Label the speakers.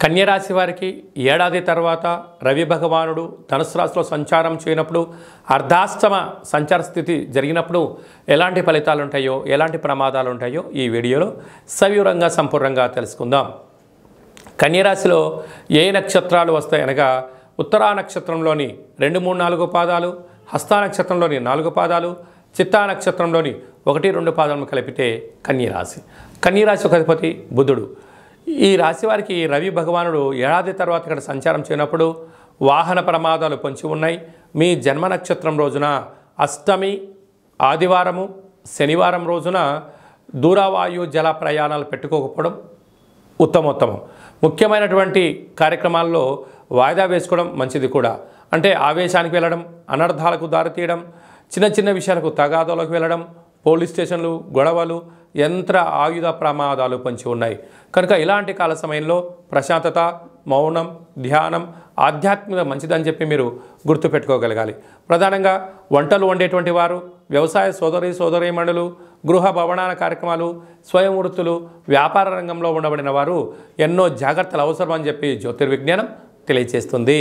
Speaker 1: కన్యరాశి వారికి ఏడాది తర్వాత రవి భగవానుడు ధనుసు రాశిలో సంచారం చేయనప్పుడు అర్ధాష్టమ సంచార స్థితి జరిగినప్పుడు ఎలాంటి ఫలితాలు ఉంటాయో ఎలాంటి ప్రమాదాలు ఉంటాయో ఈ వీడియోలో సవివరంగా సంపూర్ణంగా తెలుసుకుందాం. కన్యరాశిలో ఏ నక్షత్రాలు వస్తాయనగా ఉత్తరా నక్షత్రంలోని 2, 3, 4 పాదాలు, హస్తా నక్షత్రంలోని 4 పాదాలు, చిత్తా నక్షత్రంలోని 1, 2 పాదాలను కలిపితే కన్యరాశి. కన్యరాశి ఒక అధిపతి బుధుడు. ఈ రాశి వారికి రవి భగవానుడు ఏడాది తర్వాత ఇక్కడ సంచారం చేయనప్పుడు వాహన ప్రమాదాలు పొంచి ఉన్నాయి. మీ జన్మ నక్షత్రం రోజున అష్టమి ఆదివారము శనివారం రోజున దూరవాయు జల ప్రయాణాలు పెట్టుకోకపోవడం ఉత్తమోత్తమం. ముఖ్యమైనటువంటి కార్యక్రమాల్లో వాయిదా వేసుకోవడం మంచిది కూడా. అంటే ఆవేశానికి వెళ్ళడం, అనర్థాలకు దారితీయడం, చిన్న చిన్న విషయాలకు తగాదాలకు వెళ్ళడం, పోలీస్ స్టేషన్లు, గొడవలు, యంత్ర ఆయుధ ప్రమాదాలు పొంచి ఉన్నాయి. కనుక ఇలాంటి కాల సమయంలో ప్రశాంతత, మౌనం, ధ్యానం, ఆధ్యాత్మిక మంచిదని చెప్పి మీరు గుర్తుపెట్టుకోగలగాలి. ప్రధానంగా వంటలు వండేటువంటి వారు, వ్యవసాయ సోదరీమణులు, గృహ భవనాల కార్యక్రమాలు, స్వయం వృత్తులు, వ్యాపార రంగంలో ఉండబడిన వారు ఎన్నో జాగ్రత్తలు అవసరం అని చెప్పి జ్యోతిర్విజ్ఞానం తెలియజేస్తుంది.